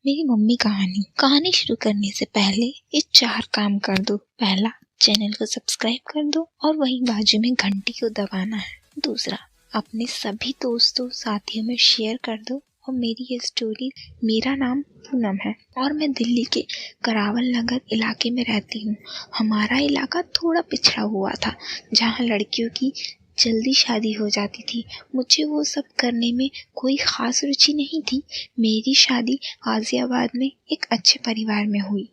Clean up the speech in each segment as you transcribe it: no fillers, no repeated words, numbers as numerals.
मेरी मम्मी कहानी शुरू करने से पहले ये 4 काम कर दो। पहला, चैनल को सब्सक्राइब कर दो और वहीं बाजू में घंटी को दबाना है। दूसरा, अपने सभी दोस्तों साथियों में शेयर कर दो। और मेरी ये स्टोरी, मेरा नाम पूनम है और मैं दिल्ली के करावल नगर इलाके में रहती हूँ। हमारा इलाका थोड़ा पिछड़ा हुआ था, जहाँ लड़कियों की जल्दी शादी हो जाती थी। मुझे वो सब करने में कोई खास रुचि नहीं थी। मेरी शादी गाजियाबाद में एक अच्छे परिवार में हुई।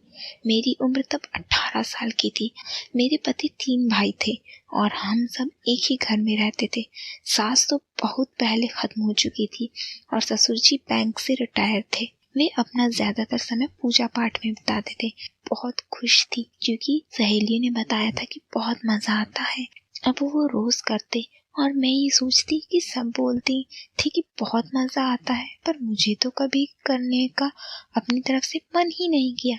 मेरी उम्र तब 18 साल की थी। मेरे पति 3 भाई थे और हम सब एक ही घर में रहते थे। सास तो बहुत पहले खत्म हो चुकी थी और ससुर जी बैंक से रिटायर थे। वे अपना ज्यादातर समय पूजा पाठ में बिताते थे। बहुत खुश थी क्योंकि सहेलियों ने बताया था कि बहुत मजा आता है। अब वो रोज करते और मैं ये सोचती कि सब बोलती थी कि बहुत मजा आता है, पर मुझे तो कभी करने का अपनी तरफ से मन ही नहीं किया।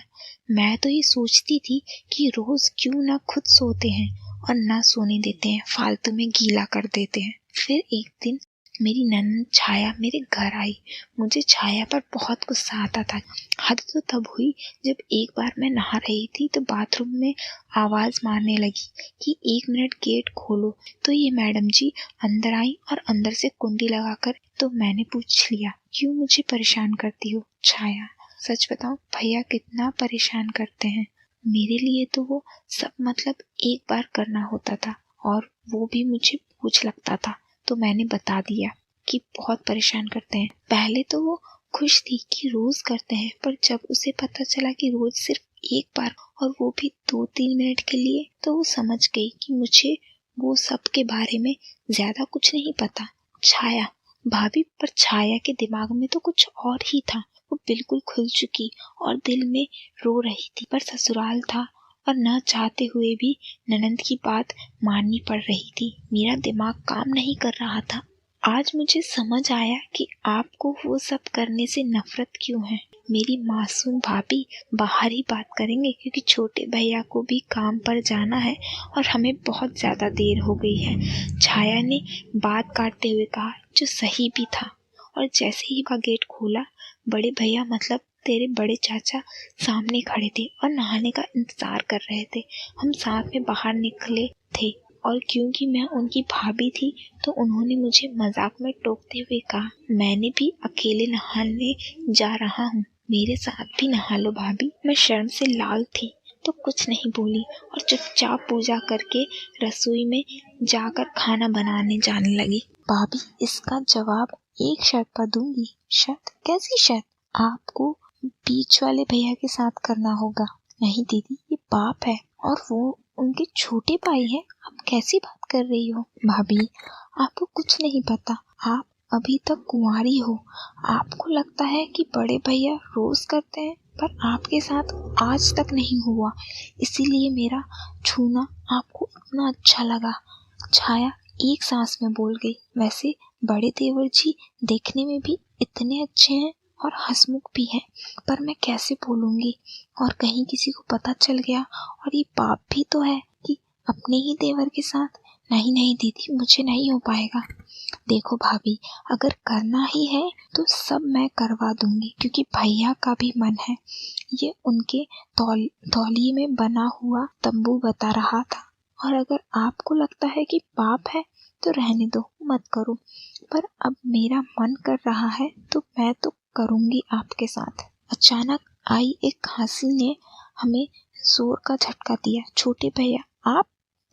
मैं तो ये सोचती थी कि रोज क्यों ना खुद सोते हैं और ना सोने देते हैं, फालतू में गीला कर देते हैं। फिर एक दिन मेरी ननद छाया मेरे घर आई। मुझे छाया पर बहुत गुस्सा आता था। हद तो तब हुई जब एक बार मैं नहा रही थी तो बाथरूम में आवाज मारने लगी कि 1 मिनट गेट खोलो। तो ये मैडम जी अंदर आई और अंदर से कुंडी लगाकर, तो मैंने पूछ लिया, क्यों मुझे परेशान करती हो छाया? सच बताओ भैया कितना परेशान करते हैं। मेरे लिए तो वो सब मतलब एक बार करना होता था और वो भी मुझे बोझ लगता था। तो मैंने बता दिया कि बहुत परेशान करते हैं। पहले तो वो खुश थी कि रोज करते हैं, पर जब उसे पता चला कि रोज सिर्फ एक बार और वो भी 2-3 मिनट के लिए, तो वो समझ गई कि मुझे वो सब के बारे में ज्यादा कुछ नहीं पता। छाया भाभी, पर छाया के दिमाग में तो कुछ और ही था। वो बिल्कुल खुल चुकी और दिल में रो रही थी, पर ससुराल था और न चाहते हुए भी ननद की बात माननी पड़ रही थी। मेरा दिमाग काम नहीं कर रहा था। आज मुझे समझ आया कि आपको वो सब करने से नफरत क्यों है। मेरी मासूम भाभी बाहर ही बात करेंगे क्योंकि छोटे भैया को भी काम पर जाना है और हमें बहुत ज्यादा देर हो गई है। छाया ने बात काटते हुए कहा, जो सही भी था। और जैसे ही वह गेट खोला, बड़े भैया मतलब तेरे बड़े चाचा सामने खड़े थे और नहाने का इंतजार कर रहे थे। हम साथ में बाहर निकले थे और क्योंकि मैं उनकी भाभी थी तो उन्होंने मुझे मजाक में टोकते हुए कहा, मैंने भी अकेले नहाने जा रहा हूँ, मेरे साथ भी नहा लो भाभी। मैं शर्म से लाल थी तो कुछ नहीं बोली और चुपचाप पूजा करके रसोई में जाकर खाना बनाने जाने लगी। भाभी, इसका जवाब एक शर्त पर दूंगी। शर्त? कैसी शर्त? आपको बीच वाले भैया के साथ करना होगा। नहीं दीदी, ये पाप है और वो उनके छोटे भाई हैं। आप कैसी बात कर रही हो? भाभी, आपको कुछ नहीं पता। आप अभी तक कुंवारी हो। आपको लगता है कि बड़े भैया रोज करते हैं, पर आपके साथ आज तक नहीं हुआ, इसीलिए मेरा छूना आपको इतना अच्छा लगा। छाया एक सांस में बोल गई, वैसे बड़े देवर जी देखने में भी इतने अच्छे हैं और हंसमुख भी हैं, पर मैं कैसे बोलूंगी, और कहीं किसी को पता चल गया, और ये पाप भी तो है कि अपने ही देवर के साथ। नहीं नहीं दीदी, मुझे नहीं हो पाएगा। देखो भाभी, अगर करना ही है तो सब मैं करवा दूंगी, क्योंकि भैया का भी मन है। ये उनके तौलिए में बना हुआ तंबू बता रहा था। और अगर आपको लगता है कि पाप है तो रहने दो, मत करो, पर अब मेरा मन कर रहा है तो मैं तो करूंगी आपके साथ। अचानक आई एक खांसी ने हमें जोर का झटका दिया। छोटे भैया आप?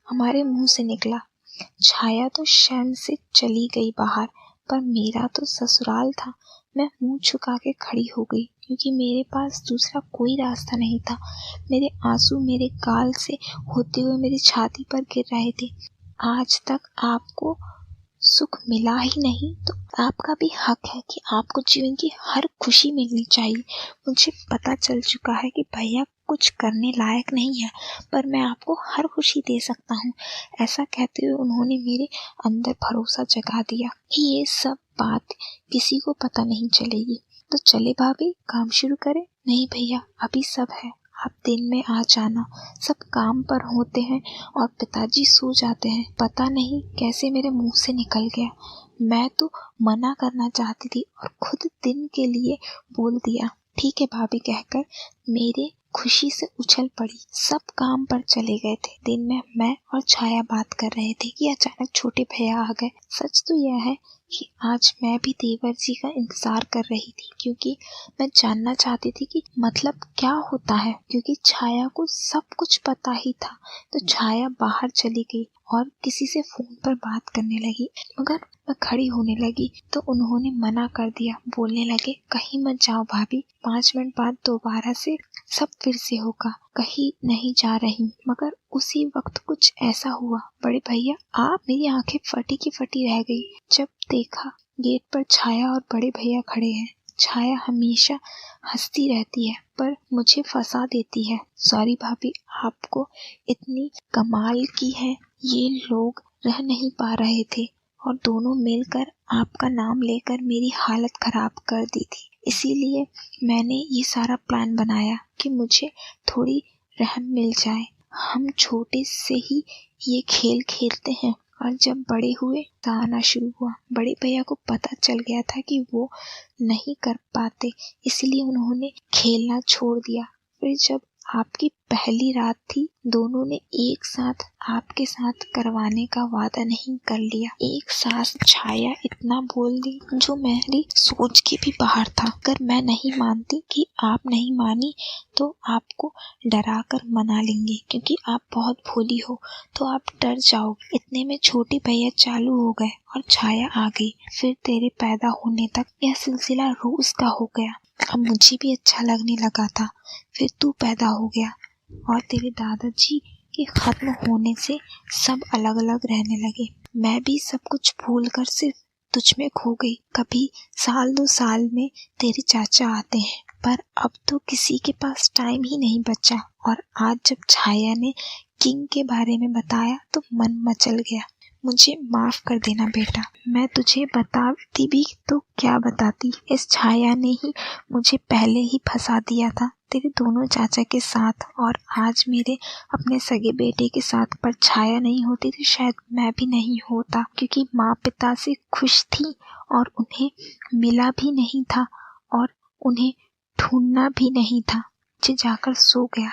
हमारे मुंह से निकला। छाया तो शर्म से चली गई बाहर, पर मेरा तो ससुराल था। मैं मुंह झुका के खड़ी हो गई क्योंकि मेरे पास दूसरा कोई रास्ता नहीं था। मेरे आंसू मेरे गाल से होते हुए मेरी छाती पर गिर रहे थे। आज तक आपको सुख मिला ही नहीं तो आपका भी हक है कि आपको जीवन की हर खुशी मिलनी चाहिए। मुझे पता चल चुका है कि भैया कुछ करने लायक नहीं है, पर मैं आपको हर खुशी दे सकता हूँ। ऐसा कहते हुए उन्होंने मेरे अंदर भरोसा जगा दिया कि ये सब बात किसी को पता नहीं चलेगी। तो चले भाभी, काम शुरू करें? नहीं भैया, अभी सब है, आप दिन में आ जाना। सब काम पर होते हैं और पिताजी सो जाते हैं। पता नहीं कैसे मेरे मुंह से निकल गया। मैं तो मना करना चाहती थी और खुद दिन के लिए बोल दिया। ठीक है भाभी कहकर मेरे खुशी से उछल पड़ी। सब काम पर चले गए थे। दिन में मैं और छाया बात कर रहे थे कि अचानक छोटे भैया आ गए। सच तो यह है कि आज मैं भी देवर जी का इंतजार कर रही थी, क्योंकि मैं जानना चाहती थी कि मतलब क्या होता है, क्योंकि छाया को सब कुछ पता ही था। तो छाया बाहर चली गई और किसी से फोन पर बात करने लगी, मगर मैं खड़ी होने लगी तो उन्होंने मना कर दिया। बोलने लगे, कहीं मत जाओ भाभी, 5 मिनट बाद दोबारा से सब फिर से होगा, कहीं नहीं जा रही। मगर उसी वक्त कुछ ऐसा हुआ, बड़े भैया आप, मेरी आंखें फटी की फटी रह गई जब देखा गेट पर छाया और बड़े भैया खड़े हैं। छाया हमेशा हंसती रहती है पर मुझे फंसा देती है। सॉरी भाभी, आपको इतनी कमाल की है। ये लोग रह नहीं पा रहे थे और दोनों मिलकर आपका नाम लेकर मेरी हालत खराब कर दी थी। इसीलिए मैंने ये सारा प्लान बनाया कि मुझे थोड़ी रहम मिल जाए। हम छोटे से ही ये खेल खेलते हैं और जब बड़े हुए तो आना शुरू हुआ। बड़े भैया को पता चल गया था कि वो नहीं कर पाते, इसलिए उन्होंने खेलना छोड़ दिया। फिर जब आपकी पहली रात थी, दोनों ने एक साथ आपके साथ करवाने का वादा नहीं कर लिया। एक सास छाया इतना बोल दी जो मेरी सोच के भी बाहर था। अगर मैं नहीं मानती कि आप नहीं मानी तो आपको डरा कर मना लेंगे, क्योंकि आप बहुत भोली हो तो आप डर जाओगे। इतने में छोटे भैया चालू हो गए और छाया आ गई। फिर तेरे पैदा होने तक यह सिलसिला रोज का हो गया। अब मुझे भी अच्छा लगने लगा था। फिर तू पैदा हो गया और तेरे दादाजी के खत्म होने से सब अलग अलग रहने लगे। मैं भी सब कुछ भूल कर सिर्फ तुझ में खो गई। कभी साल 2 साल में तेरे चाचा आते हैं, पर अब तो किसी के पास टाइम ही नहीं बचा। और आज जब छाया ने किंग के बारे में बताया तो मन मचल गया। मुझे माफ कर देना बेटा, मैं तुझे बताती भी तो क्या बताती। इस छाया ने ही मुझे पहले ही फंसा दिया था तेरे दोनों चाचा के साथ, और आज मेरे अपने सगे बेटे के साथ। पर छाया नहीं होती तो शायद मैं भी नहीं होता, क्योंकि माँ पिता से खुश थी और उन्हें मिला भी नहीं था और उन्हें ढूंढना भी नहीं था। मुझे जाकर सो गया।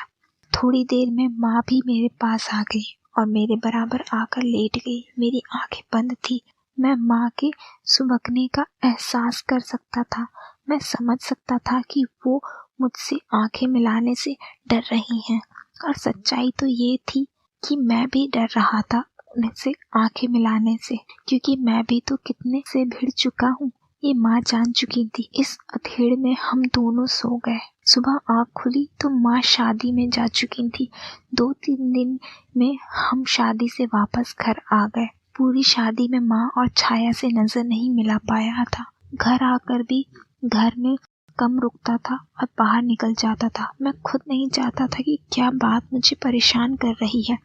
थोड़ी देर में माँ भी मेरे पास आ गई और मेरे बराबर आकर लेट गई। मेरी आंखें बंद थी। मैं माँ के सुबकने का एहसास कर सकता था। मैं समझ सकता था कि वो मुझसे आंखें मिलाने से डर रही हैं, और सच्चाई तो ये थी कि मैं भी डर रहा था उनसे आंखें मिलाने से, क्योंकि मैं भी तो कितने से भिड़ चुका हूँ ये माँ जान चुकी थी। इस अधेड़ में हम दोनों सो गए। सुबह आँख खुली तो माँ शादी में जा चुकी थी। 2-3 दिन में हम शादी से वापस घर आ गए। पूरी शादी में माँ और छाया से नजर नहीं मिला पाया था। घर आकर भी घर में कम रुकता था और बाहर निकल जाता था। मैं खुद नहीं चाहता था कि क्या बात मुझे परेशान कर रही है।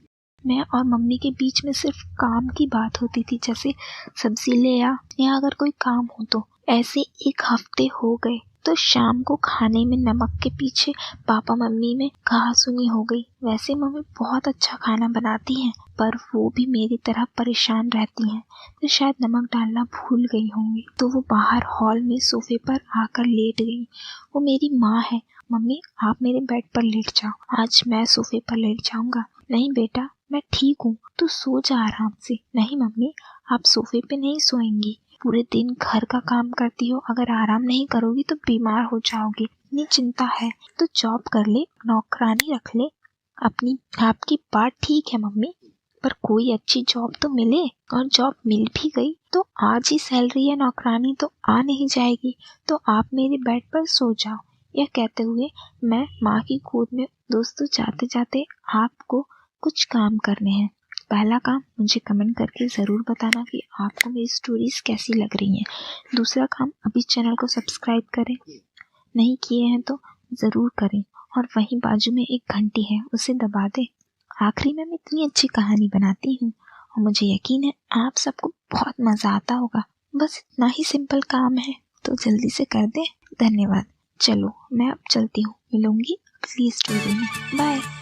मैं और मम्मी के बीच में सिर्फ काम की बात होती थी, जैसे सब्जी ले आ या अगर कोई काम हो तो। ऐसे 1 हफ्ते हो गए तो शाम को खाने में नमक के पीछे पापा मम्मी में कहासुनी हो गई। वैसे मम्मी बहुत अच्छा खाना बनाती हैं, पर वो भी मेरी तरह परेशान रहती हैं, तो शायद नमक डालना भूल गई होंगी। तो वो बाहर हॉल में सोफे पर आकर लेट गई। वो मेरी माँ है। मम्मी आप मेरे बेड पर लेट जाओ, आज मैं सोफे पर लेट जाऊंगा। नहीं बेटा मैं ठीक हूँ, तू सो जा आराम से। नहीं मम्मी आप सोफे पे नहीं सोएंगी, पूरे दिन घर का काम करती हो, अगर आराम नहीं करोगी तो बीमार हो जाओगी। इतनी चिंता है तो जॉब कर ले, नौकरानी रख ले अपनी। आपकी बात ठीक है मम्मी, पर कोई अच्छी जॉब तो मिले, और जॉब मिल भी गई तो आज ही सैलरी या नौकरानी तो आ नहीं जाएगी, तो आप मेरे बेड पर सो जाओ। यह कहते हुए मैं माँ की गोद में। दोस्तों जाते जाते आपको कुछ काम करने हैं। पहला काम, मुझे कमेंट करके ज़रूर बताना कि आपको मेरी स्टोरीज कैसी लग रही हैं। दूसरा काम, अभी चैनल को सब्सक्राइब करें, नहीं किए हैं तो ज़रूर करें, और वहीं बाजू में एक घंटी है उसे दबा दें। आखिरी में मैं इतनी अच्छी कहानी बनाती हूँ और मुझे यकीन है आप सबको बहुत मज़ा आता होगा। बस इतना ही सिंपल काम है, तो जल्दी से कर दें। धन्यवाद। चलो मैं अब चलती हूँ, मिलूंगी अगली स्टोरी में। बाय।